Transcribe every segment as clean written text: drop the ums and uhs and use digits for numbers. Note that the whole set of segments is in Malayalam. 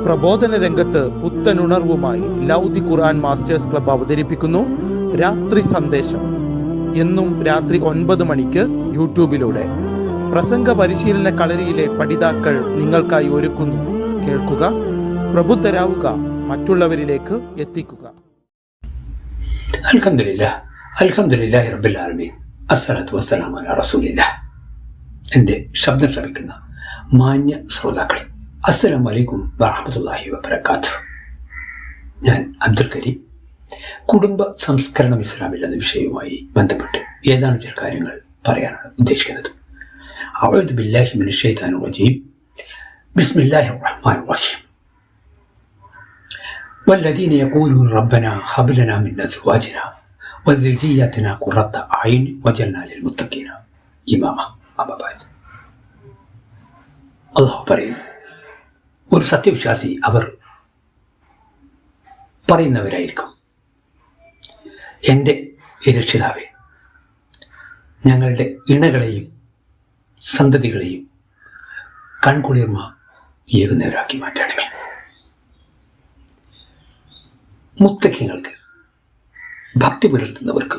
പ്രബോധന രംഗത്ത് പുത്തനുണർവുമായി love the Quran masters club അവതരിപ്പിക്കുന്നു രാത്രി സന്ദേശം. എന്നും രാത്രി 9 മണിക്ക് യൂട്യൂബിലൂടെ പ്രസംഗ പരിശീലന കളരിയിലെ പഠിതാക്കൾ നിങ്ങൾക്കായി ഒരുക്കുന്നു. കേൾക്കുക, പ്രബുദ്ധരാവുക, മറ്റുള്ളവരിലേക്ക് എത്തിക്കുക. അൽഹംദുലില്ലാഹി റബ്ബിൽ ആലമീൻ. അസ്സലാത്തു വസ്സലാമു അലാ റസൂലില്ലാഹ്. എൻ്റെ ശബ്ദം ശ്രമിക്കുന്ന മാന്യ ശ്രോതാക്കൾ, അസ്സലാമു അലൈക്കും വറഹ്മത്തുള്ളാഹി വബറകാതുഹു. ഞാൻ അബ്ദുൽ കരീം. കുടുംബ സംസ്കരണം ഇസ്ലാമിൽ എന്ന വിഷയവുമായി ബന്ധപ്പെട്ട് ഏതാനും ചില കാര്യങ്ങൾ പറയാനാണ് ഉദ്ദേശിക്കുന്നത്. അഊദു ബില്ലാഹി മിനശ് ശൈത്താനിർ റജീം. ബിസ്മില്ലാഹിർ റഹ്മാനിർ റഹീം. വല്ലദീന യഖൂലൂന റബ്ബനാ ഹബ് ലനാ മിൻ അസ്വാജിനാ വദുർരിയ്യതിനാ ഖുറത അയ്ൻ വജഅൽനാ ലിൽ മുത്തഖീന ഇമാമ. അമ്മാ ബഅദ്. അല്ലാഹു പറയുന്നു, ഒരു സത്യവിശ്വാസി അവർ പറയുന്നവരായിരിക്കും, എൻ്റെ രക്ഷിതാവേ, ഞങ്ങളുടെ ഇണകളെയും സന്തതികളെയും കൺകുളിർമ ഏകുന്നവരാക്കി മാറ്റണമേ. മുത്തഖീങ്ങൾക്ക്, ഭക്തി പുലർത്തുന്നവർക്ക്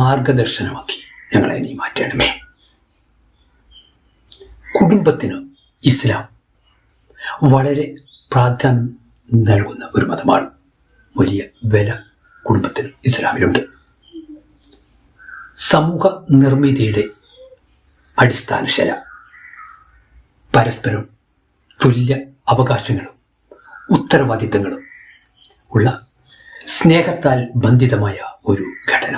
മാർഗദർശനമാക്കി ഞങ്ങളെ നീ മാറ്റണമേ. കുടുംബത്തിന് ഇസ്ലാം വളരെ പ്രാധാന്യം നൽകുന്ന ഒരു മതമാണ്. വലിയ വില കുടുംബത്തിന് ഇസ്ലാമിലുണ്ട്. സമൂഹ നിർമ്മിതിയുടെ അടിസ്ഥാനശില പരസ്പരം തുല്യ അവകാശങ്ങളും ഉത്തരവാദിത്തങ്ങളും ഉള്ള സ്നേഹത്താൽ ബന്ധിതമായ ഒരു ഘടന.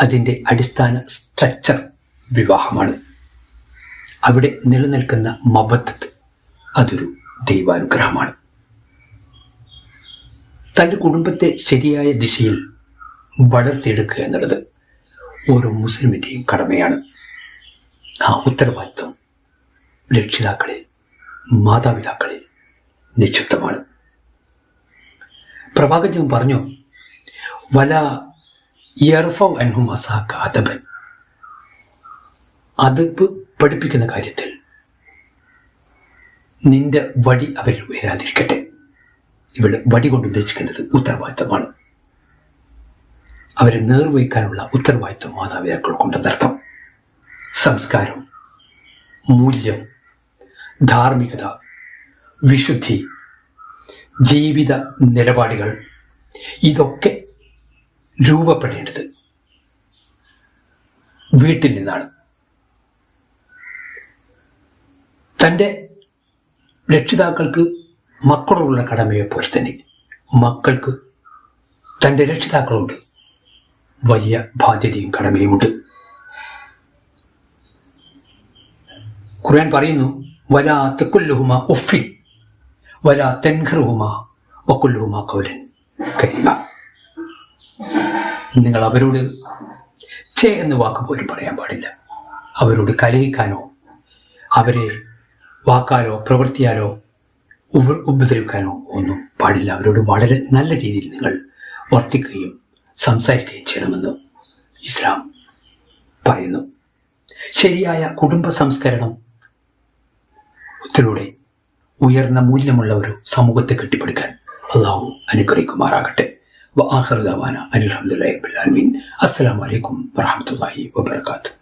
അതിൻ്റെ അടിസ്ഥാന സ്ട്രക്ചർ വിവാഹമാണ്. അവിടെ നിലനിൽക്കുന്ന മബദ്ധത്ത് അതൊരു ദൈവാനുഗ്രഹമാണ്. തൻ്റെ കുടുംബത്തെ ശരിയായ ദിശയിൽ വളർത്തിയെടുക്കുക എന്നുള്ളത് ഓരോ മുസ്ലിമിൻ്റെയും കടമയാണ്. ആ ഉത്തരവാദിത്വം രക്ഷിതാക്കളിൽ, മാതാപിതാക്കളിൽ നിക്ഷിപ്തമാണ്. പ്രവാചകൻ പറഞ്ഞു, വല യർഫഉ അൻഹും അസാക അദബൻ. അതിപ്പ് പഠിപ്പിക്കുന്ന കാര്യത്തിൽ നിന്റെ വടി അവരിൽ ഉയരാതിരിക്കട്ടെ. ഇവിടെ വടി കൊണ്ട് ഉദ്ദേശിക്കുന്നത് ഉത്തരവാദിത്തമാണ്. അവരെ നേർവഹിക്കാനുള്ള ഉത്തരവാദിത്വം മാതാപിതാക്കൾ കൊണ്ടെന്നർത്ഥം. സംസ്കാരം, മൂല്യം, ധാർമ്മികത, വിശുദ്ധി, ജീവിത നിലപാടുകൾ, ഇതൊക്കെ രൂപപ്പെടേണ്ടത് വീട്ടിൽ നിന്നാണ്. തൻ്റെ രക്ഷിതാക്കൾക്ക് മക്കളോടുള്ള കടമയെ പോലെ തന്നെ മക്കൾക്ക് തൻ്റെ രക്ഷിതാക്കളോട് വലിയ ബാധ്യതയും കടമയുമുണ്ട്. ഖുർആൻ പറയുന്നു, വലാ തഖുല്ലുഹുമാ ഉഫ്ഫിൻ വലാ തൻഖറുഹുമാ വഖുല്ലുഹുമാ ഖൗലൻ കരീമാ. നിങ്ങൾ അവരോട് ചേ എന്ന് വാക്ക് പോലും പറയാൻ പാടില്ല. അവരോട് കലഹിക്കാനോ അവരെ വാക്കാലോ പ്രവൃത്തിയാലോ ഉപദ്രവിക്കാനോ ഒന്നും പാടില്ല. അവരോട് വളരെ നല്ല രീതിയിൽ നിങ്ങൾ വർത്തിക്കുകയും സംസാരിക്കുകയും ചെയ്യണമെന്ന് ഇസ്ലാം പറയുന്നു. ശരിയായ കുടുംബ സംസ്കരണത്തിലൂടെ ഉയർന്ന മൂല്യമുള്ള ഒരു സമൂഹത്തെ കെട്ടിപ്പടുക്കാൻ അള്ളാഹു അനുഗ്രഹിക്കുമാറാകട്ടെ. വആഖിറു ദഅവാനാ അൽഹംദുലില്ലാഹി റബ്ബിൽ ആലമീൻ. അസ്സലാമു അലൈക്കും വറഹ്മത്തുള്ളാഹി വബറകാതുഹു.